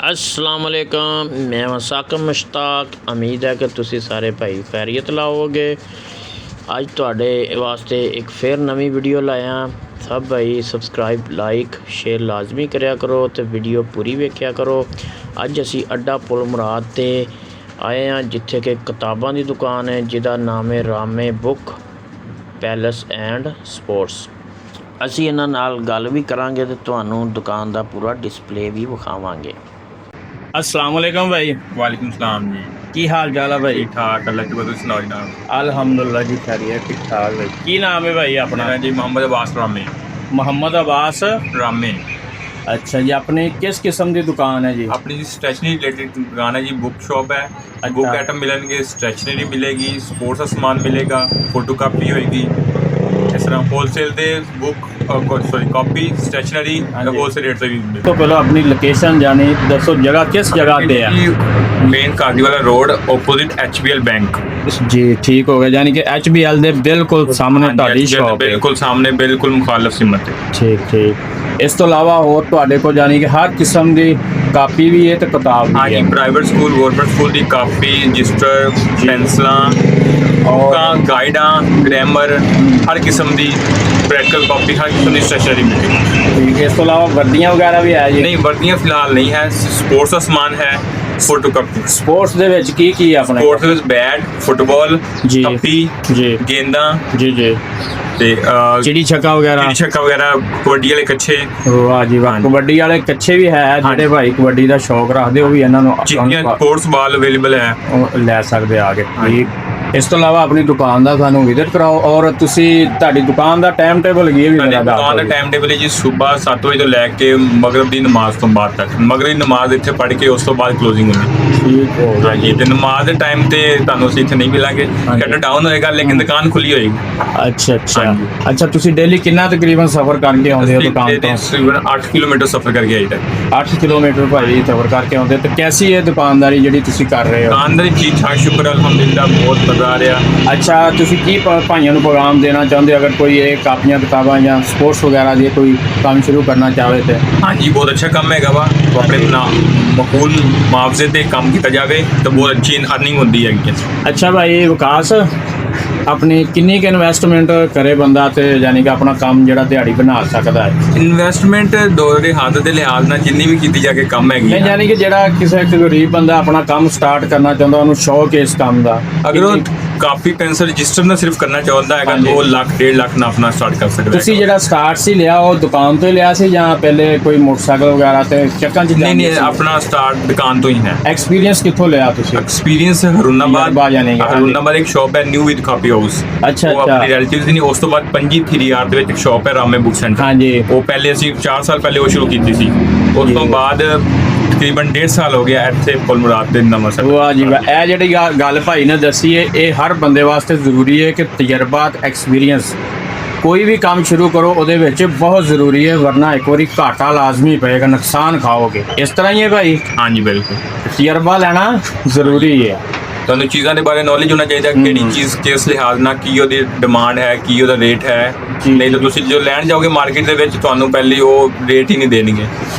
अस्सलाम वालेकुम, मैं वसाकम मुश्ताक। उम्मीद है कि तुसी सारे भाई खैरियत लाओगे। अज तुहाडे वास्ते एक फिर नवी वीडियो लाया। सब भाई सबसक्राइब लाइक शेयर लाजमी करया करो तो वीडियो पूरी वेख्या करो। अज असी अड्डा पुल मुराद ते आए हैं जिथे कि किताबां दी दुकान है जिहदा नाम है रामे बुक पैलेस एंड स्पोर्ट्स। असी इन्हां नाल गल भी करांगे ते तुहानूं दुकान दा पूरा डिस्पले भी विखावांगे। अस्सलाम वालेकुम भाई। वालेकुम सलाम जी। की हाल चाल है भाई? ठीक ठाक अल्लाह की वजह से सुनाओ जनाब। अल्हम्दुलिल्लाह जी खैरियत ठीक ठाक भाई। की नाम है भाई अपना? मेरा जी मोहम्मद अब्बास रामे। मोहम्मद अब्बास रामे। अच्छा जी, अपनी किस किस्म की दुकान है जी? अपनी जी स्टेशनरी रिलेटेड दुकान है जी। बुक शॉप है। बुक आइटम मिलेंगे, स्टेशनरी मिलेगी, स्पोर्ट्स का सामान मिलेगा, फोटो कापी होएगी। इस तरह होलसेल दे book sorry copy stationery wholesale rate से भी मिलेगी। तो पहले अपनी लोकेशन जानी दसो, जगह किस जगह पे है? Main Kajiwala road opposite HBL bank जी ठीक हो गया, यानी कि HBL दे बिल्कुल सामने ਤੁਹਾਡੀ शॉप है। बिल्कुल सामने बिल्कुल मुखालफ सिमत है। ठीक ठीक। इस तो अलावा होर ਤੁਹਾਡੇ ਕੋਲ यानी कि हर किस्म की कापी भी है तो किताब हाँ भी जी, है? प्राइवेट स्कूल गवर्नमेंट स्कूल की कापी रजिस्टर पेंसिल और गाइडा ग्रामर हर किस्म की प्रैक्टिकल कॉपी हर किस्म की स्टेशनरी मिलेगी। ठीक है। इस तो अलावा वर्दियाँ वगैरह भी है जी? नहीं, वर्दियाँ फिलहाल नहीं है। स्पोर्ट्स का समान है, फोटो कापी। स्पोर्ट्स दे विच की है अपने? स्पोर्ट्स ਵਿੱਚ बैट फुटबॉल जी कापी जी गेंदा जी जी ਤੇ चिड़ी छक्का वगैरह? ਛੱਕਾ ਵਗੈਰਾ ਕਬੱਡੀ ਵਾਲੇ ਕੱਛੇ वाह जी वाह। कबड्डी वाले कच्चे भी है ਜਿਹੜੇ ਭਾਈ ਕਬੱਡੀ ਦਾ ਸ਼ੌਕ ਰੱਖਦੇ ਉਹ ਵੀ ਇਹਨਾਂ ਨੂੰ ਚਿੱਟੀਆਂ ਸਪੋਰट्स ਬਾਲ ਅਵੇਲੇਬਲ ਹੈ। ਲੈ ਸਕਦੇ ਆ ਕੇ। ਠੀਕ। ਇਸ ਤੋਂ ਇਲਾਵਾ ਆਪਣੀ ਦੁਕਾਨ ਦਾ ਸਾਨੂੰ ਵਿਜ਼ਿਟ ਕਰਾਓ ਔਰ ਤੁਸੀਂ ਤੁਹਾਡੀ ਦੁਕਾਨ ਦਾ ਟਾਈਮ ਟੇਬਲ ਕੀ ਹੈ ਵੀ ਮੇਰਾ ਦੁਕਾਨ ਦਾ ਟਾਈਮ ਟੇਬਲ ਹੈ ਜੀ ਸਵੇਰ 7 ਵਜੇ ਤੋਂ ਲੈ ਕੇ ਮਗਰਿਬ ਦੀ ਨਮਾਜ਼ ਤੋਂ ਬਾਅਦ ਤੱਕ। ਮਗਰਿਬ ਦੀ ਨਮਾਜ਼ ਇੱਥੇ ਪੜ੍ਹ ਕੇ ਉਸ ਤੋਂ ਬਾਅਦ ਕਲੋਜ਼ਿੰਗ ਹੁੰਦੀ। ਠੀਕ ਹੋ ਗਿਆ ਹਾਂਜੀ, ਤੇ ਨਮਾਜ਼ ਦੇ ਟਾਈਮ ਤੇ ਤੁਹਾਨੂੰ ਅਸੀਂ ਇੱਥੇ ਨਹੀਂ ਮਿਲਾਂਗੇ, ਸ਼ਟਰ ਡਾਊਨ ਹੋਏਗਾ ਲੇਕਿਨ ਦੁਕਾਨ ਖੁੱਲੀ ਹੋਏਗੀ। ਅੱਛਾ ਅੱਛਾ ਅੱਛਾ। ਤੁਸੀਂ ਡੇਲੀ ਕਿੰਨਾ ਤਕਰੀਬਨ ਸਫ਼ਰ ਕਰਕੇ ਆਉਂਦੇ ਹੋ ਦੁਕਾਨ ਤੋਂ? ਤਕਰੀਬਨ 8 ਕਿਲੋਮੀਟਰ ਸਫ਼ਰ ਕਰਕੇ ਆਈਦਾ। 8 ਕਿਲੋਮੀਟਰ ਭਾਈ ਸਫ਼ਰ ਕਰਕੇ ਆਉਂਦੇ ਤੇ ਕੈਸੀ ਹੈ ਦੁਕਾਨਦਾਰੀ ਜਿਹੜੀ ਤੁਸੀਂ ਕਰ ਰਹੇ ਹੋ? ਦੁਕਾਨਦਾਰੀ ਠੀਕ ਠਾਕ ਸ਼ੁਕਰ ਅਲਹਮਦੁਲਿਲਾ, ਬਹੁਤ ਮਜ਼ਾ ਆ ਰਿਹਾ। ਅੱਛਾ, ਤੁਸੀਂ ਕੀ ਭਾਈਆਂ ਨੂੰ ਪੈਗਾਮ ਦੇਣਾ ਚਾਹੁੰਦੇ ਅਗਰ ਕੋਈ ਇਹ ਕਾਪੀਆਂ ਕਿਤਾਬਾਂ ਜਾਂ ਸਪੋਰਟਸ ਵਗੈਰਾ ਦੀ ਕੋਈ ਕੰਮ ਸ਼ੁਰੂ ਕਰਨਾ ਚਾਹਵੇ ਤੇ? ਹਾਂਜੀ, ਬਹੁਤ ਅੱਛਾ ਕੰਮ ਹੈਗਾ ਵਾ। ਆਪਣੇ ਮਕਬੂਲ ਮੁਆਵਜ਼ੇ ਤੇ ਕੰਮ ਕੀਤਾ ਜਾਵੇ ਤਾਂ ਬਹੁਤ ਅੱਛੀ ਅਰਨਿੰਗ ਹੁੰਦੀ ਹੈਗੀ। ਅੱਛਾ ਭਾਈ ਵਿਕਾਸ, ਆਪਣੀ ਕਿੰਨੀ ਕੁ ਇਨਵੈਸਟਮੈਂਟ ਕਰੇ ਬੰਦਾ ਤੇ ਯਾਨੀ ਕਿ ਆਪਣਾ ਕੰਮ ਜਿਹੜਾ ਦਿਹਾੜੀ ਬਣਾ ਸਕਦਾ ਹੈ? ਇਨਵੈਸਟਮੈਂਟ ਦੌਰ ਦੇ ਹੱਦ ਦੇ ਲਿਹਾਜ਼ ਨਾਲ ਜਿੰਨੀ ਵੀ ਕੀਤੀ ਜਾ ਕੇ ਕੰਮ ਹੈਗੀ ਨਹੀਂ, ਯਾਨੀ ਕਿ ਜਿਹੜਾ ਕਿਸੇ ਇੱਕ ਗਰੀਬ ਬੰਦਾ ਆਪਣਾ ਕੰਮ ਸਟਾਰਟ ਕਰਨਾ ਚਾਹੁੰਦਾ, ਉਹਨੂੰ ਸ਼ੌਕ ਹੈ ਇਸ ਕੰਮ ਦਾ, ਅਗਰ ਉਹ ਕਾਪੀ ਪੈਨਸਲ ਰਜਿਸਟਰ ਨਾਲ ਸਿਰਫ ਕਰਨਾ ਚਾਹੁੰਦਾ ਹੈਗਾ ਤਾਂ ਉਹ ਲੱਖ 1.5 ਲੱਖ ਨਾਲ ਆਪਣਾ ਸਟਾਰਟ ਕਰ ਸਕਦਾ ਹੈ। ਤੁਸੀਂ ਜਿਹੜਾ ਸਟਾਰਟ ਸੀ ਲਿਆ ਉਹ ਦੁਕਾਨ ਤੋਂ ਹੀ ਲਿਆ ਸੀ ਜਾਂ ਪਹਿਲੇ ਕੋਈ ਮੋਟਰਸਾਈਕਲ ਵਗੈਰਾ ਤੇ ਚੱਕਾਂ ਚ? ਨਹੀਂ, ਆਪਣਾ ਸਟਾਰਟ ਦੁਕਾਨ ਤੋਂ ਹੀ ਹੈ। ਐਕਸਪੀਰੀਅੰਸ ਕਿੱਥੋਂ ਲਿਆ ਤੁਸੀਂ? ਐਕਸਪੀਰੀਅੰਸ ਹਰੂਨਾਬਾਦ ਹਰੂਨਾਬਾਦ ਇੱਕ ਸ਼ਾਪ ਹੈ ਨਿਊ ਵਿਦ ਕਾਪੀ ਹਾਊਸ। ਅੱਛਾ ਉਹ ਆਪਣੀ ਰਿਲੇਟਿਵਸ ਨੇ। ਉਸ ਤੋਂ ਬਾਅਦ 3R ਦੇ ਵਿੱਚ ਇੱਕ ਸ਼ਾਪ ਹੈ ਰਾਮੇ ਬੁੱਕ ਸੈਂਟਰ। ਹਾਂਜੀ, ਉਹ ਪਹਿਲੇ ਅਸੀਂ 4 ਸਾਲ ਪਹਿਲੇ ਉਹ ਸ਼ੁਰੂ ਕੀਤੀ ਸੀ। ਉਸ ਤੋਂ ਬਾਅਦ ਤਕਰੀਬਨ 1.5 ਸਾਲ ਹੋ ਗਿਆ ਇੱਥੇ ਪੁਲ ਮੁਰਾਦ ਦੇ ਨਵਾਂ ਸੈਂਟਰ। ਵਾਹ ਜੀ ਵਾਹ। ਇਹ ਜਿਹੜੀ ਗੱਲ ਭਾਈ ਨੇ ਦੱਸੀ ਹੈ ਇਹ ਹਰ ਬੰਦੇ ਵਾਸਤੇ ਜ਼ਰੂਰੀ ਹੈ ਕਿ ਤਜਰਬਾਤ ਐਕਸਪੀਰੀਅੰਸ ਕੋਈ ਵੀ ਕੰਮ ਸ਼ੁਰੂ ਕਰੋ ਉਹਦੇ ਵਿੱਚ ਬਹੁਤ ਜ਼ਰੂਰੀ ਹੈ, ਵਰਨਾ ਇੱਕ ਵਾਰੀ ਘਾਟਾ ਲਾਜ਼ਮੀ ਪਏਗਾ, ਨੁਕਸਾਨ ਖਾਓਗੇ। ਇਸ ਤਰ੍ਹਾਂ ਹੀ ਹੈ ਭਾਈ? ਹਾਂਜੀ ਬਿਲਕੁਲ, ਤਜਰਬਾ ਲੈਣਾ ਜ਼ਰੂਰੀ ਹੈ। ਤੁਹਾਨੂੰ ਚੀਜ਼ਾਂ ਦੇ ਬਾਰੇ ਨੌਲੇਜ ਹੋਣਾ ਚਾਹੀਦਾ, ਕਿਹੜੀ ਚੀਜ਼ ਕਿਸ ਲਿਹਾਜ਼ ਨਾਲ ਕੀ ਉਹਦੀ ਡਿਮਾਂਡ ਹੈ, ਕੀ ਉਹਦਾ ਰੇਟ ਹੈ। ਨਹੀਂ ਤਾਂ ਤੁਸੀਂ ਜੋ ਲੈਣ ਜਾਓਗੇ ਮਾਰਕੀਟ ਦੇ ਵਿੱਚ ਤੁਹਾਨੂੰ ਪਹਿਲੀ ਉਹ ਰੇਟ ਹੀ ਨਹੀਂ ਦੇਣਗੇ।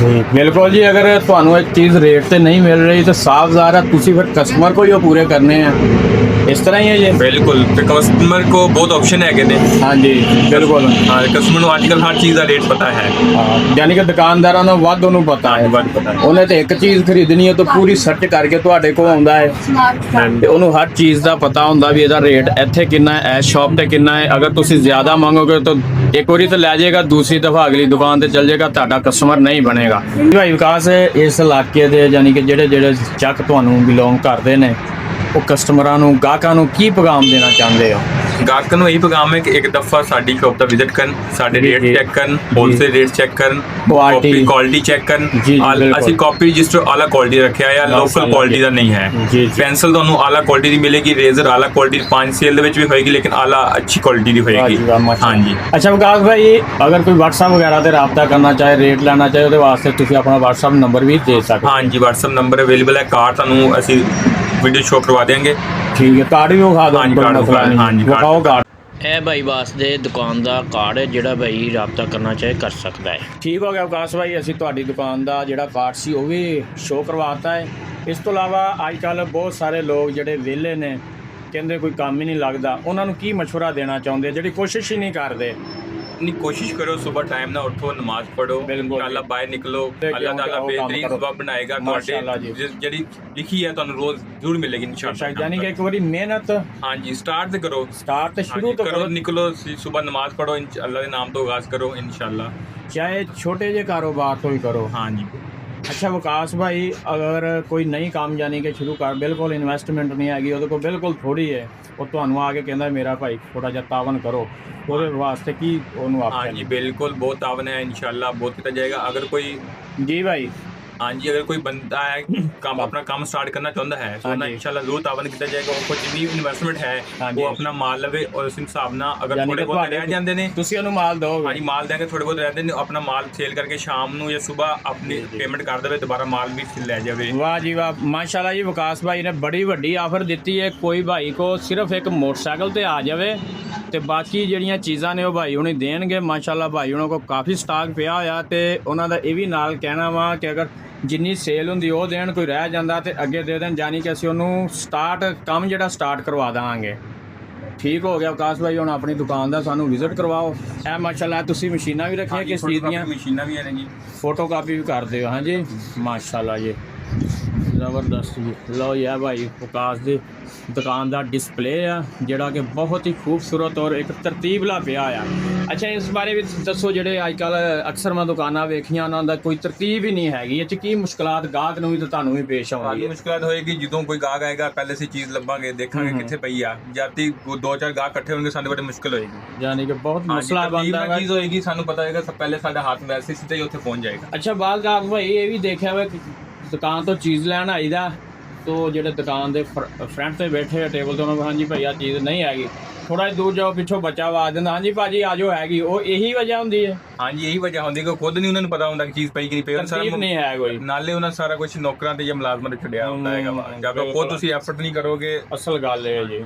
ਬਿਲਕੁਲ ਜੀ, ਅਗਰ ਤੁਹਾਨੂੰ ਇੱਕ ਚੀਜ਼ ਰੇਟ ਤੇ ਨਹੀਂ ਮਿਲ ਰਹੀ ਤਾਂ ਸਾਫ਼ ਜ਼ਾਹਰ ਹੈ ਤੁਸੀਂ ਫਿਰ ਕਸਟਮਰ को ही वो पूरे करने हैं। इस तरह ही है ये? बिल्कुल, तो कस्टमर को बहुत ऑप्शन है कहते। हाँ जी बिल्कुल। हाँ, कस्टमर को आजकल हर चीज़ का रेट पता है। यानी कि दुकानदाਰਾਂ ਨੂੰ ਵੱਧ ਉਹਨੂੰ ਪਤਾ ਹੈ। ਉਹਨੇ ਤੇ ਇੱਕ ਚੀਜ਼ ਖਰੀਦਣੀ ਹੈ ਤਾਂ ਪੂਰੀ ਸਰਚ ਕਰਕੇ ਤੁਹਾਡੇ ਕੋਲ ਆਉਂਦਾ ਹੈ ਤੇ ਉਹਨੂੰ ਹਰ ਚੀਜ਼ ਦਾ ਪਤਾ ਹੁੰਦਾ ਵੀ ਇਹਦਾ ਰੇਟ ਇੱਥੇ ਕਿੰਨਾ ਹੈ, ਇਸ ਸ਼ਾਪ ਤੇ ਕਿੰਨਾ ਹੈ। ਅਗਰ ਤੁਸੀਂ ਜ਼ਿਆਦਾ ਮੰਗੋਗੇ ਤਾਂ ਇੱਕ ਵਾਰੀ ਤਾਂ ਲੈ ਜਾਏਗਾ, ਦੂਸਰੀ ਦਫਾ ਅਗਲੀ ਦੁਕਾਨ ਤੇ ਚਲ ਜਾਏਗਾ, ਤੁਹਾਡਾ ਕਸਟਮਰ ਨਹੀਂ ਬਣੇਗਾ। ਭਾਈ ਵਿਕਾਸ, ਇਸ ਇਲਾਕੇ ਦੇ ਯਾਨੀ ਕਿ ਜਿਹੜੇ ਚੱਕ ਤੁਹਾਨੂੰ ਬਿਲੋਂਗ ਕਰਦੇ ਨੇ ਉਹ ਕਸਟਮਰਾਂ ਨੂੰ ਗਾਹਕਾਂ ਨੂੰ ਕੀ ਪੈਗਾਮ ਦੇਣਾ ਚਾਹੁੰਦੇ ਹੋ? ਗਾਹਕਾਂ ਨੂੰ ਇਹੀ ਪੈਗਾਮ ਹੈ ਕਿ ਇੱਕ ਦਫਾ ਸਾਡੀ ਸ਼ਾਪ ਦਾ ਵਿਜ਼ਿਟ ਕਰਨ, ਸਾਡੇ ਰੇਟ ਚੈੱਕ ਕਰਨ, ਹੋਲਸੇਲ ਰੇਟ ਚੈੱਕ ਕਰਨ, ਕੁਆਲਿਟੀ ਚੈੱਕ ਕਰਨ। ਅਸੀਂ ਕਾਪੀ ਰਜਿਸਟਰ ਆਲਾ ਕੁਆਲਿਟੀ ਰੱਖਿਆ ਆ, ਲੋਕਲ ਕੁਆਲਿਟੀ ਦਾ ਨਹੀਂ ਹੈ। ਪੈਨਸਲ ਤੁਹਾਨੂੰ ਆਲਾ ਕੁਆਲਿਟੀ ਦੀ ਮਿਲੇਗੀ, ਰੇਜ਼ਰ ਆਲਾ ਕੁਆਲਿਟੀ 5 ਸੇਲ ਦੇ ਵਿੱਚ ਵੀ ਹੋਏਗੀ ਲੇਕਿਨ ਆਲਾ ਅੱਛੀ ਕੁਆਲਿਟੀ ਦੀ ਹੋਏਗੀ। ਹਾਂਜੀ। ਅੱਛਾ ਵਿਕਾਸ ਭਾਈ, ਅਗਰ ਕੋਈ WhatsApp ਵਗੈਰਾ ਤੇ ਰਾਬਤਾ ਕਰਨਾ ਚਾਹੇ, ਰੇਟ ਲੈਣਾ ਚਾਹੇ, ਉਹਦੇ ਵਾਸਤੇ ਤੁਸੀਂ ਆਪਣਾ WhatsApp ਨੰਬਰ ਵੀ ਦੇ ਸਕਦੇ ਹੋ? ਹਾਂਜੀ, WhatsApp ਨੰਬਰ ਅਵੇਲੇਬਲ ਹੈ। ਕਾਰਡ ਤੁਹਾਨੂੰ ਅਸੀਂ वीडियो शो करवा देंगे। ठीक है, कार्ड भी विखा दो। हाँ जी, कार्ड। विखाओ कार्ड। ਇਹ ਭਾਈ ਵਾਸਤੇ ਦੁਕਾਨ ਦਾ ਕਾਰਡ ਹੈ, ਜਿਹੜਾ ਭਾਈ ਰਾਬਤਾ ਕਰਨਾ ਚਾਹੇ ਕਰ ਸਕਦਾ ਹੈ। ਠੀਕ ਹੋ ਗਿਆ ਵਿਕਾਸ ਭਾਈ, ਅਸੀਂ ਤੁਹਾਡੀ ਦੁਕਾਨ ਦਾ ਜਿਹੜਾ ਕਾਰਡ ਸੀ ਉਹ ਵੀ ਸ਼ੋਅ ਕਰਵਾਤਾ ਹੈ। ਇਸ ਤੋਂ ਇਲਾਵਾ ਅੱਜ ਕੱਲ੍ਹ ਬਹੁਤ ਸਾਰੇ ਲੋਕ ਜਿਹੜੇ ਵਿਹਲੇ ਨੇ, ਕਹਿੰਦੇ ਕੋਈ ਕੰਮ ਹੀ ਨਹੀਂ ਲੱਗਦਾ, ਉਹਨਾਂ ਨੂੰ ਕੀ ਮਸ਼ਵਰਾ ਦੇਣਾ ਚਾਹੁੰਦੇ ਜਿਹੜੀ ਕੋਸ਼ਿਸ਼ ਹੀ ਨਹੀਂ ਕਰਦੇ? नहीं कोशिश करो, सुबह टाइम ना उठो, नमाज पढ़ो, इंशाल्लाह बाहर निकलो, अल्लाह ताला बेहतरीन सुबह बनाएगा ਤੁਹਾਡੇ ਜਿਹੜੀ ਲਿਖੀ ਹੈ ਤੁਹਾਨੂੰ ਰੋਜ਼ ਜ਼ਰੂਰ ਮਿਲੇਗੀ इंशाल्लाह। ਯਾਨੀ ਕਿ ਇੱਕ ਵਾਰੀ ਮਿਹਨਤ ਹਾਂਜੀ ਸਟਾਰਟ ਤੇ ਕਰੋ, ਸਟਾਰਟ ਤੇ ਸ਼ੁਰੂ ਤੋਂ ਕਰੋ, ਨਿਕਲੋ ਸੁਬਹ ਨਮਾਜ਼ ਪੜੋ, ਅੱਲਾਹ ਦੇ ਨਾਮ ਤੋਂ ਆਗਾਜ਼ ਕਰੋ इंशाल्लाह। ਚਾਹੇ ਛੋਟੇ ਜਿਹੇ ਕਾਰੋਬਾਰ ਤੋਂ ਹੀ ਕਰੋ। ਹਾਂਜੀ ਅੱਛਾ ਵਿਕਾਸ ਭਾਈ, ਅਗਰ ਕੋਈ ਨਈ ਕੰਮ ਜਾਨੀ ਕਿ ਸ਼ੁਰੂ ਕਰ, ਬਿਲਕੁਲ ਇਨਵੈਸਟਮੈਂਟ ਨਹੀਂ ਹੈਗੀ, ਉਹਦੇ ਕੋਲ ਬਿਲਕੁਲ ਥੋੜੀ ਹੈ, ਉਹ ਤੁਹਾਨੂੰ ਆ ਕੇ ਕਹਿੰਦਾ ਮੇਰਾ ਭਾਈ ਥੋੜਾ ਜਿਹਾ ਤਾਵਨ ਕਰੋ, ਉਹਦੇ ਵਾਸਤੇ ਕੀ ਉਹਨੂੰ ਆਪ? ਹਾਂਜੀ ਬਿਲकुल बहुत तावन है इंशाल्लाह, बहुत किया जाएगा। अगर कोई ਜੀ ਭਾਈ ਹਾਂਜੀ ਅਗਰ ਕੋਈ ਬੰਦਾ ਹੈ ਕੰਮ ਆਪਣਾ ਕੰਮ ਸਟਾਰਟ ਕਰਨਾ ਚਾਹੁੰਦਾ ਹੈ ਸੋ ਨਾ ਇੰਸ਼ਾਅੱਲਾ ਜ਼ਰੂਰ ਤਾਵਨ ਕੀਤਾ ਜਾਏਗਾ। ਉਹ ਕੋਈ ਜਿੰਨੀ ਇਨਵੈਸਟਮੈਂਟ ਹੈ ਉਹ ਆਪਣਾ ਮਾਲ ਲਵੇ, ਔਰ ਉਸ ਹਿਸਾਬ ਨਾਲ ਅਗਰ ਥੋੜੇ ਬਹੁਤ ਰਹਿ ਜਾਂਦੇ ਨੇ ਤੁਸੀਂ ਉਹਨੂੰ ਮਾਲ ਦਿਓਗੇ? ਹਾਂਜੀ ਮਾਲ ਦੇਂਗੇ, ਥੋੜੇ ਬਹੁਤ ਰਹਿੰਦੇ ਨੇ ਆਪਣਾ ਮਾਲ ਸੇਲ ਕਰਕੇ ਸ਼ਾਮ ਨੂੰ ਜਾਂ ਸਵੇਰ ਆਪਣੀ ਪੇਮੈਂਟ ਕਰ ਦੇਵੇ, ਦੁਬਾਰਾ ਮਾਲ ਵੀ ਲੈ ਜਾਵੇ। ਵਾਹ ਜੀ ਵਾਹ, ਮਾਸ਼ਾਅੱਲਾ ਜੀ, ਵਿਕਾਸ ਭਾਈ ਨੇ ਬੜੀ ਵੱਡੀ ਆਫਰ ਦਿੱਤੀ ਹੈ। ਕੋਈ ਭਾਈ ਕੋ ਸਿਰਫ ਇੱਕ ਮੋਟਰਸਾਈਕਲ ਤੇ ਆ ਜਾਵੇ ਤੇ ਬਾਕੀ ਜਿਹੜੀਆਂ ਚੀਜ਼ਾਂ ਨੇ ਉਹ ਭਾਈ ਹੁਣੀ ਦੇਣਗੇ। ਮਾਸ਼ਾਅੱਲਾ ਭਾਈ ਉਹਨਾਂ ਕੋਲ ਕਾਫੀ ਸਟਾਕ ਪਿਆ ਹੋਇਆ, ਤੇ ਉਹਨਾਂ ਦਾ ਇਹ ਵੀ ਨਾਲ ਕਹਿਣਾ ਵਾ ਕਿ ਅਗਰ ਜਿੰਨੀ ਸੇਲ ਹੁੰਦੀ ਉਹ ਦੇਣ, ਕੋਈ ਰਹਿ ਜਾਂਦਾ ਤੇ ਅੱਗੇ ਦੇ ਦੇਣ, ਜਾਨੀ ਕਿ ਅਸੀਂ ਉਹਨੂੰ ਕੰਮ ਜਿਹੜਾ ਸਟਾਰਟ ਕਰਵਾ ਦੇਵਾਂਗੇ। ਠੀਕ ਹੋ ਗਿਆ ਵਿਕਾਸ ਭਾਈ, ਹੁਣ ਆਪਣੀ ਦੁਕਾਨ ਦਾ ਸਾਨੂੰ ਵਿਜ਼ਿਟ ਕਰਵਾਓ। ਇਹ ਮਾਸ਼ਾਅੱਲਾ ਤੁਸੀਂ ਮਸ਼ੀਨਾਂ ਵੀ ਰੱਖੀਆਂ ਕਿਸ ਚੀਜ਼ ਦੀਆਂ? ਮਸ਼ੀਨਾਂ ਵੀ ਹਨ ਜੀ, ਫੋਟੋ ਕਾਪੀ ਵੀ ਕਰਦੇ ਹੋ? ਹਾਂਜੀ ਮਾਸ਼ਾਅੱਲਾ ਜੀ, ਜ਼ਬਰਦਸਤ ਜੀ। ਲਓ ਯਾ ਭਾਈ ਵਿਕਾਸ ਦੀ ਦੁਕਾਨ ਦਾ ਡਿਸਪਲੇ ਆ ਜਿਹੜਾ ਕਿ ਬਹੁਤ ਹੀ ਖੂਬਸੂਰਤ ਔਰ ਇੱਕ ਤਰਤੀਬਲਾ ਪਿਆ ਆ। ਅੱਛਾ ਇਸ ਬਾਰੇ ਵੀ ਦੱਸੋ, ਜਿਹੜੇ ਅੱਜ ਕੱਲ੍ਹ ਅਕਸਰ ਮੈਂ ਦੁਕਾਨਾਂ ਵੇਖੀਆਂ ਉਹਨਾਂ ਦਾ ਕੋਈ ਤਰਤੀਬ ਹੀ ਨਹੀਂ ਹੈਗੀ, ਇਹ 'ਚ ਕੀ ਮੁਸ਼ਕਲਾਤ ਗਾਹਕ ਨੂੰ ਵੀ ਤੇ ਤੁਹਾਨੂੰ ਵੀ ਪੇਸ਼ ਆਉਂਦੀ ਹੈ? ਮੁਸ਼ਕਲਾਤ ਹੋਏਗੀ ਜਦੋਂ ਕੋਈ ਗਾਹਕ ਆਏਗਾ, ਪਹਿਲੇ ਅਸੀਂ ਚੀਜ਼ ਲੱਭਾਂਗੇ, ਦੇਖਾਂਗੇ ਕਿੱਥੇ ਪਈ ਆ, ਜਦ ਤੱਕ ਦੋ ਚਾਰ ਗਾਹਕ ਇਕੱਠੇ ਹੋਣਗੇ ਸਾਡੇ ਬੜੇ ਮੁਸ਼ਕਲ ਹੋਏਗੀ, ਯਾਨੀ ਕਿ ਬਹੁਤ ਮਸਲਾ ਬਣਦਾ ਹੈ। ਚੀਜ਼ ਹੋਏਗੀ ਸਾਨੂੰ ਪਤਾ ਹੋਏਗਾ ਪਹਿਲੇ ਸਾਡਾ ਹੱਥ ਵੈਸੇ ਸਿੱਧਾ ਹੀ ਉੱਥੇ ਪਹੁੰਚ ਜਾਏਗਾ। ਅੱਛਾ ਬਾਅਦ ਗਾਹਕ ਭਾਈ ਇਹ ਵੀ ਦੇਖਿਆ ਵਾ ਕਿ ਦੁਕਾਨ ਤੋਂ ਚੀਜ਼ ਲੈਣ ਆਈਦਾ, ਤੋ ਜਿਹੜੇ ਦੁਕਾਨ ਦੇ ਫਰੰਟ ਤੇ ਬੈਠੇ ਆ ਟੇਬਲ ਤੋਂ, ਉਹਨਾਂ ਨੂੰ ਹਾਂਜੀ ਭਾਈ ਆ ਚੀਜ਼ ਨਹੀਂ ਹੈਗੀ, ਥੋੜਾ ਜਿਹਾ ਦੂਰ ਜਾਓ, ਪਿੱਛੋਂ ਬੱਚਾ ਆਵਾਜ਼ ਦਿੰਦਾ ਹਾਂਜੀ ਭਾਜੀ ਆਜੋ ਹੈਗੀ, ਉਹ ਇਹੀ ਵਜ੍ਹਾ ਹੁੰਦੀ ਹੈ? ਹਾਂਜੀ ਇਹੀ ਵਜ੍ਹਾ ਹੁੰਦੀ ਕਿ ਖੁਦ ਨਹੀਂ ਉਹਨਾਂ ਨੂੰ ਪਤਾ ਹੁੰਦਾ ਕਿ ਚੀਜ਼ ਪਈ ਕਿ ਨਹੀਂ ਪਈ, ਤਰਤੀਬ ਨਹੀਂ ਹੈ ਕੋਈ, ਨਾਲੇ ਉਹਨਾਂ ਸਾਰਾ ਕੁਝ ਨੌਕਰਾਂ ਤੇ ਜਾਂ ਮੁਲਾਜ਼ਮਾਂ ਤੇ ਛੱਡਿਆ ਹੁੰਦਾ ਹੈਗਾ। ਜਦ ਖੁਦ ਤੁਸੀਂ ਐਫਰਟ ਨਹੀਂ ਕਰੋਗੇ, ਅਸਲ ਗੱਲ ਇਹ ਹੈ ਜੀ।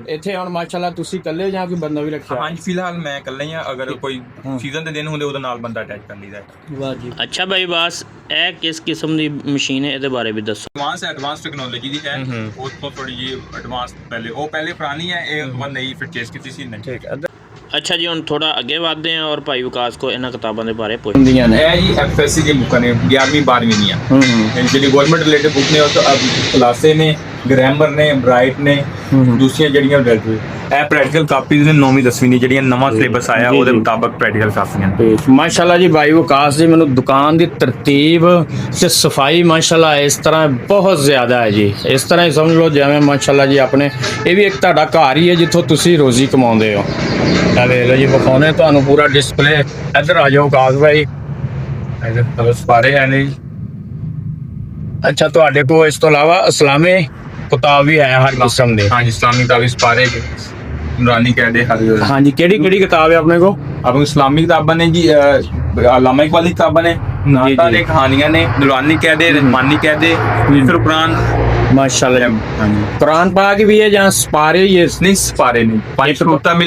ਇੱਥੇ ਹੁਣ ਮਾਸ਼ਾਅੱਲਾ ਤੁਸੀਂ ਇਕੱਲੇ ਜਾਂ ਕੋਈ ਬੰਦਾ ਵੀ ਰੱਖਿਆ? ਹਾਂਜੀ ਫਿਲਹਾਲ ਮੈਂ ਇਕੱਲਾ ਹੀ ਹਾਂ, ਅਗਰ ਕੋਈ ਸੀਜ਼ਨ ਦੇ ਦਿਨ ਹੁੰਦੇ ਉਹਦੇ ਨਾਲ ਬੰਦਾ ਅਟੈਚ ਕਰ ਲਈਦਾ। ਵਾਹ ਜੀ। ਅੱਛਾ ਭਾਈ ਬਾਸ, ਇਹ ਕਿਸ ਕਿਸਮ ਦੀ ਮਸ਼ੀਨ ਹੈ, ਇਹਦੇ ਬਾਰੇ ਵੀ ਦੱਸੋ। ਐਡਵਾਂਸ ਟੈਕਨੋਲੋਜੀ ਦੀ ਹੈ, ਉਸ ਤੋਂ ਥੋੜੀ ਜਿਹੀ ਐਡਵਾਂਸ ਪਹਿਲੇ ਪੁਰਾਣੀ ਹੈ, ਇਹ ਵਨ ਨਈ ਪਰਚੇਸ ਕੀਤੀ ਸੀ। ਠੀਕ ਹੈ। ਅੱਛਾ ਜੀ ਹੁਣ ਥੋੜਾ ਅੱਗੇ ਵਧਦੇ ਹਾਂ ਔਰ ਭਾਈ ਵਿਕਾਸ ਕੋ ਇਹਨਾਂ ਕਿਤਾਬਾਂ ਦੇ ਬਾਰੇ ਪੁੱਛਦੇ ਹੁੰਦੀਆਂ ਨੇ। ਇਹ ਜੀ ਐਫਐਸਸੀ ਦੀ ਬੁੱਕਾਂ ਨੇ, 11ਵੀਂ 12ਵੀਂ ਦੀਆਂ ਜਿਹੜੀ ਗਵਰਨਮੈਂਟ ਰਿਲੇਟਡ ਬੁੱਕ ਨੇ, ਉਹ ਕਲਾਸੇ ਨੇ, ਗ੍ਰਾਮਰ ਨੇ, ਬ੍ਰਾਈਟ ਨੇ, ਦੂਸਰੀਆਂ ਜਿਹੜੀਆਂ ਇਹ ਪ੍ਰੈਕਟੀਕਲ ਕਾਪੀਜ਼ ਨੇ 9ਵੀਂ 10ਵੀਂ ਦੀ, ਜਿਹੜੀਆਂ ਨਵਾਂ ਸਿਲੇਬਸ ਆਇਆ ਉਹਦੇ ਮੁਤਾਬਕ ਪ੍ਰੈਕਟੀਕਲ ਕਾਪੀਆਂ ਨੇ। ਮਾਸ਼ਾਅੱਲਾ ਜੀ ਭਾਈ ਵਿਕਾਸ ਜੀ, ਮੈਨੂੰ ਦੁਕਾਨ ਦੀ ਤਰਤੀਬ ਤੇ ਸਫਾਈ ਮਾਸ਼ਾਅੱਲਾ ਇਸ ਤਰ੍ਹਾਂ ਬਹੁਤ ਜ਼ਿਆਦਾ ਹੈ ਜੀ, ਇਸ ਤਰ੍ਹਾਂ ਹੀ ਸਮਝ ਲਓ ਜਿਵੇਂ ਮਾਸ਼ਾਅੱਲਾ ਜੀ ਆਪਣੇ ਇਹ ਵੀ ਇੱਕ ਤੁਹਾਡਾ ਘਰ ਹੀ ਹੈ ਜਿੱਥੋਂ ਤੁਸੀਂ ਰੋਜ਼ੀ ਕਮਾਉਂਦੇ ਹੋ। ਇਹ ਵੇਖ ਲਓ ਜੀ, ਵਿਖਾਉਣੇ ਤੁਹਾਨੂੰ ਪੂਰਾ ਡਿਸਪਲੇ। ਇੱਧਰ ਆ ਜਾਓ ਵਿਕਾਸ ਭਾਈ, ਇੱਧਰ ਸਾਰੇ ਹੈ ਨੇ। ਅੱਛਾ ਤੁਹਾਡੇ ਕੋਲ ਇਸ ਤੋਂ ਇਲਾਵਾ ਇਸਲਾਮੀ ਕਿਤਾਬ ਵੀ ਹੈ ਹਰ ਕਿਸਮ ਦੇ? ਹਾਂਜੀ ਇਸਲਾਮੀ ਕਿਤਾਬ ਸਪਾਰੇ ਨੂਰਾਨੀ कहते हर। ਹਾਂਜੀ ਕਿਹੜੀ ਕਿਤਾਬ ਹੈ ਆਪਣੇ ਕੋਲ? ਆਪਣੇ ਇਸਲਾਮੀ ਕਿਤਾਬਾਂ ਨੇ ਜੀ, ਅਲਾਮਾ ਇਕਬਾਲ ਦੀ ਕਿਤਾਬਾਂ ਨੇ, ਨਾਤਾਂ ਨੇ, ਕਹਾਣੀਆਂ ਨੇ, ਨੂਰਾਨੀ कहते, रहमानी कहते, फिर कुरान माशाल्लाह। ਹਾਂਜੀ कुरान पाक भी है जहाँ सपारे ही है? नहीं सपारे नहीं,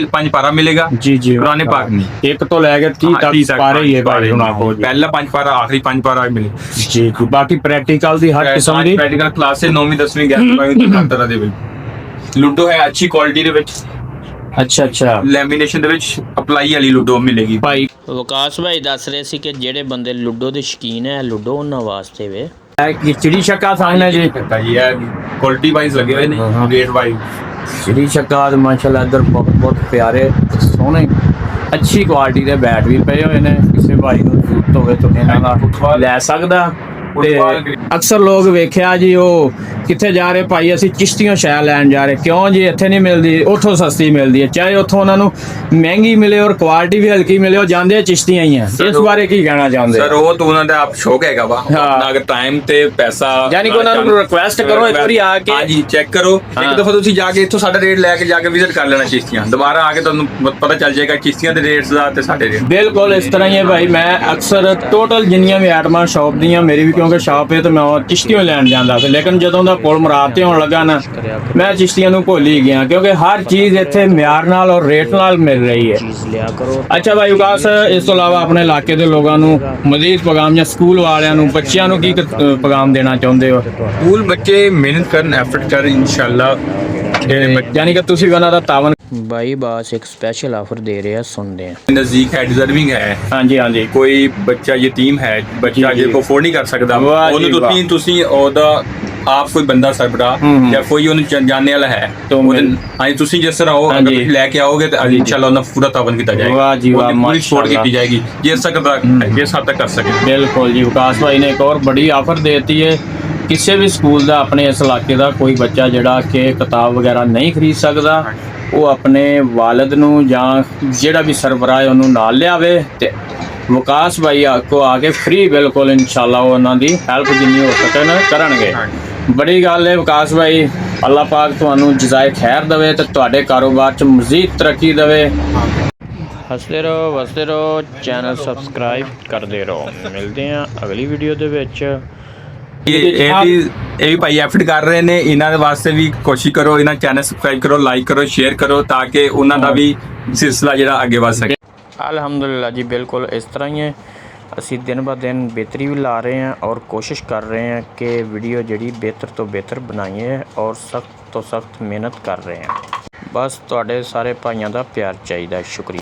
पंज पारा मिलेगा जी जी। कुरान पाक नहीं, एक तो लेके 30 तक सपारे ही है भाई हुन आपको। पहला 5 पारा, आखिरी 5 पारा मिले जी जी। बाकी प्रैक्टिकल दी हर किस्म दी प्रैक्टिकल क्लास से 9वीं 10वीं 11वीं 12वीं तरह दे विच लूडो है अच्छी क्वालिटी दे विच। ਅੱਛਾ ਅੱਛਾ। ਲੈਮੀਨੇਸ਼ਨ ਦੇ ਵਿੱਚ ਅਪਲਾਈ ਵਾਲੀ ਲੂਡੋ ਮਿਲੇਗੀ ਭਾਈ। ਵਿਕਾਸ ਭਾਈ ਦੱਸ ਰਹੇ ਸੀ ਕਿ ਜਿਹੜੇ ਬੰਦੇ ਲੂਡੋ ਦੇ ਸ਼ੌਕੀਨ ਹੈ, ਲੂਡੋ ਉਹਨਾਂ ਵਾਸਤੇ ਵੇ ਇਹ ਚਿੜੀ ਛੱਕਾ ਸਾਹਮਣੇ ਜੀ ਜੀ, ਇਹ ਕੁਆਲਿਟੀ ਵਾਈਜ਼ ਲੱਗੇ ਹੋਏ ਨੇ, ਰੇਟ ਵਾਈਜ਼। ਚਿੜੀ ਛੱਕਾ ਮਾਸ਼ਾਅੱਲਾ ਇੱਧਰ ਬਹੁਤ ਪਿਆਰੇ ਸੋਹਣੇ ਅੱਛੀ ਕੁਆਲਿਟੀ ਦੇ ਬੈਟ ਵੀ ਪਏ ਹੋਏ ਨੇ, ਕਿਸੇ ਭਾਈ ਨੂੰ ਜ਼ਰੂਰਤ ਹੋਵੇ ਤਾਂ ਇਹਨਾਂ ਦਾ ਲੈ ਸਕਦਾ। ਤੇ ਅਕਸਰ ਲੋਕ ਵੇਖਿਆ ਜੀ ਉਹ ਕਿੱਥੇ ਜਾ ਰਹੇ ਭਾਈ, ਅਸੀਂ ਚਿਸ਼ਤੀਆਂ ਸ਼ੈ ਲੈਣ ਜਾ ਰਹੇ, ਕਿਉਂ ਜੀ ਇੱਥੇ ਨਹੀਂ ਮਿਲਦੀ, ਉੱਥੋਂ ਸਸਤੀ ਮਿਲਦੀ ਹੈ, ਚਾਹੇ ਉੱਥੋਂ ਉਹਨਾਂ ਨੂੰ ਮਹਿੰਗੀ ਮਿਲੇ ਔਰ ਕੁਆਲਿਟੀ ਵੀ ਹਲਕੀ ਮਿਲੇ, ਉਹ ਜਾਂਦੇ ਚਿਸ਼ਤੀਆਂ ਹੀ ਆ। ਇਸ ਬਾਰੇ ਕੀ ਕਹਿਣਾ ਚਾਹੁੰਦੇ? ਸਰ ਉਹ ਤਾਂ ਉਹਨਾਂ ਦਾ ਆਪ ਸ਼ੌਕ ਹੈਗਾ ਵਾ, ਅਗਰ ਟਾਈਮ ਤੇ ਪੈਸਾ, ਯਾਨੀ ਕਿ ਉਹਨਾਂ ਨੂੰ ਰਿਕੁਐਸਟ ਕਰੋ ਇੱਕ ਵਾਰੀ ਆ ਕੇ, ਹਾਂਜੀ ਚੈੱਕ ਕਰੋ ਇੱਕ ਦਫਾ, ਤੁਸੀਂ ਜਾ ਕੇ ਇੱਥੋਂ ਸਾਡਾ ਰੇਟ ਲੈ ਕੇ ਜਾ ਕੇ ਵਿਜ਼ਿਟ ਕਰ ਲੈਣਾ ਚਿਸ਼ਤੀਆਂ, ਦੁਬਾਰਾ ਆ ਕੇ ਤੁਹਾਨੂੰ ਪਤਾ ਚੱਲ ਜਾਏਗਾ ਚਿਸ਼ਤੀਆਂ ਦੇ ਰੇਟਸ ਦਾ ਤੇ ਸਾਡੇ ਰੇਟ। ਬਿਲਕੁਲ ਇਸ ਤਰ੍ਹਾਂ ਹੀ ਹੈ ਭਾਈ, ਮੈਂ ਅਕਸਰ ਟੋਟਲ ਜਿੰਨੀਆਂ ਵੀ ਆਈਟਮਾਂ ਸ਼ਾਪ ਦੀਆਂ ਮੇਰੀ ਵੀ ਕਿਉਂਕਿ ਸ਼ਾਪ 'ਤੇ ਮੈਂ ਚਿਸ਼ਤੀਆਂ ਲੈਣ ਜਾਂਦਾ ਸੀ, ਲੇਕਿਨ ਜਦੋਂ ਦਾ ਪੁਲ ਮੁਰਾਦ ਤੇ ਹੋਣ ਲੱਗਾ ਨਾ ਮੈਂ ਚਿਸ਼ਤੀਆਂ ਨੂੰ ਭੁੱਲ ਹੀ ਗਿਆ, ਕਿਉਂਕਿ ਹਰ ਚੀਜ਼ ਇੱਥੇ ਮਿਆਰ ਨਾਲ ਔਰ ਰੇਟ ਨਾਲ ਮਿਲ ਰਹੀ ਹੈ। ਚੀਜ਼ ਲਿਆ ਕਰੋ। ਅੱਛਾ ਭਾਈ ਵਿਕਾਸ, ਇਸ ਤੋਂ ਇਲਾਵਾ ਆਪਣੇ ਇਲਾਕੇ ਦੇ ਲੋਕਾਂ ਨੂੰ ਮਜ਼ੀਦ ਪੈਗਾਮ ਜਾਂ ਸਕੂਲ ਵਾਲਿਆਂ ਨੂੰ, ਬੱਚਿਆਂ ਨੂੰ ਕੀ ਪੈਗਾਮ ਦੇਣਾ ਚਾਹੁੰਦੇ ਹੋ? ਸਕੂਲ ਬੱਚੇ ਮਿਹਨਤ ਕਰਨ, ਐਫਰਟ ਕਰਨ, ਇਨਸ਼ਾਅੱਲਾ। ਯਾਨੀ ਕਿ ਤੁਸੀਂ ਵੀ ਉਹਨਾਂ ਦਾ ਤਾਵਨ ਬਾਈ ਬਾਸ ਇੱਕ ਸਪੈਸ਼ਲ ਆਫਰ ਦੇ ਰਿਹਾ, ਸੁਣਦੇ ਆ। ਨਜ਼ਦੀਕ ਹੈ, ਡਿਜ਼ਰਵਿੰਗ ਹੈ। ਹਾਂਜੀ ਹਾਂਜੀ ਕੋਈ ਬੱਚਾ ਯਤੀਮ ਹੈ, ਬੱਚਾ ਜੇ ਕੋ ਅਫੋਰਡ ਨਹੀਂ ਕਰ ਸਕਦਾ, ਵਾਹ ਜੀ ਉਹਨੂੰ ਵਾਹ। ਤੁਸੀਂ ਉਹਦਾ ਆਪ ਕੋਈ ਬੰਦਾ ਸਰਬਰਾ ਜਾਂ ਕੋਈ ਉਹਨੂੰ ਜਾਣਨੇ ਵਾਲਾ ਹੈ ਤਾਂ ਤੁਸੀਂ ਜਿਸ ਤਰ੍ਹਾਂ ਉਹ ਅਗਰ ਤੁਸੀਂ ਲੈ ਕੇ ਆਓਗੇ ਤਾਂ ਇਨਸ਼ਾਅੱਲਾ ਉਹਨਾਂ ਪੂਰਾ ਤਾਵਨ ਕੀਤਾ ਜਾਏਗਾ। ਵਾਹ ਜੀ ਵਾਹ, ਪੂਰੀ ਸਪੋਰਟ ਕੀਤੀ ਜਾਏਗੀ ਜਿਸ ਹੱਦ ਤੱਕ ਕਰ ਸਕੇ। ਬਿਲਕੁਲ ਜੀ, ਵਿਕਾਸ ਭਾਈ ਨੇ ਇੱਕ ਹੋਰ ਬੜੀ ਆਫਰ ਦੇਤੀ ਹੈ। ਕਿਸੇ ਵੀ ਸਕੂਲ ਦਾ ਆਪਣੇ ਇਸ ਇਲਾਕੇ ਦਾ ਕੋਈ ਬੱਚਾ ਜਿਹੜਾ ਕਿ ਕਿਤਾਬ ਵਗੈਰਾ ਨਹੀਂ ਖਰੀਦ ਸਕਦਾ, ਉਹ ਆਪਣੇ ਵਾਲਿਦ ਨੂੰ ਜਾਂ ਜਿਹੜਾ ਵੀ ਸਰਬਰਾਹ ਹੈ ਉਹਨੂੰ ਨਾਲ ਲਿਆਵੇ ਤੇ ਵਿਕਾਸ ਭਾਈ ਕੋ ਆ ਕੇ ਫ੍ਰੀ ਬਿਲਕੁਲ ਇਨਸ਼ਾਅੱਲਾ ਉਹਨਾਂ ਦੀ ਹੈਲਪ ਜਿੰਨੀ ਹੋ ਸਕੇ ਨਾ ਕਰਨਗੇ। ਬੜੀ ਗੱਲ ਹੈ ਵਿਕਾਸ ਭਾਈ, ਅੱਲਾਹ ਪਾਕ ਤੁਹਾਨੂੰ ਜਜ਼ਾਏ ਖੈਰ ਦੇਵੇ ਤੇ ਤੁਹਾਡੇ ਕਾਰੋਬਾਰ 'ਚ ਮਜ਼ੀਦ ਤਰੱਕੀ ਦੇਵੇ। ਹੱਸਦੇ ਰਹੋ, ਵਸਦੇ ਰਹੋ, ਚੈਨਲ ਸਬਸਕ੍ਰਾਈਬ ਕਰਦੇ ਰਹੋ। ਮਿਲਦੇ ਆ ਅਗਲੀ ਵੀਡੀਓ ਦੇ ਵਿੱਚ। ਇਹ ਵੀ ਭਾਈ ਐਫਰਟ ਕਰ ਰਹੇ ਨੇ, ਇਹਨਾਂ ਦੇ ਵਾਸਤੇ ਵੀ ਕੋਸ਼ਿਸ਼ ਕਰੋ, ਇਹਨਾਂ ਚੈਨਲ ਸਬਸਕ੍ਰਾਈਬ ਕਰੋ, ਲਾਈਕ ਕਰੋ, ਸ਼ੇਅਰ ਕਰੋ ਤਾਂ ਕਿ ਉਹਨਾਂ ਦਾ ਵੀ ਸਿਲਸਿਲਾ ਜਿਹੜਾ ਅੱਗੇ ਵੱਧ ਸਕੇ। ਅਲਹਮਦੁਲਿਲਾ ਜੀ, ਬਿਲਕੁਲ ਇਸ ਤਰ੍ਹਾਂ ਹੀ ਹੈ। ਅਸੀਂ ਦਿਨ ਬ ਦਿਨ ਬਿਹਤਰੀ ਵੀ ਲਾ ਰਹੇ ਹਾਂ ਔਰ ਕੋਸ਼ਿਸ਼ ਕਰ ਰਹੇ ਹਾਂ ਕਿ ਵੀਡੀਓ ਜਿਹੜੀ ਬਿਹਤਰ ਤੋਂ ਬਿਹਤਰ ਬਣਾਈਏ ਔਰ ਸਖਤ ਤੋਂ ਸਖਤ ਮਿਹਨਤ ਕਰ ਰਹੇ ਹਾਂ। ਬਸ ਤੁਹਾਡੇ ਸਾਰੇ ਭਾਈਆਂ ਦਾ ਪਿਆਰ ਚਾਹੀਦਾ। ਸ਼ੁਕਰੀਆ।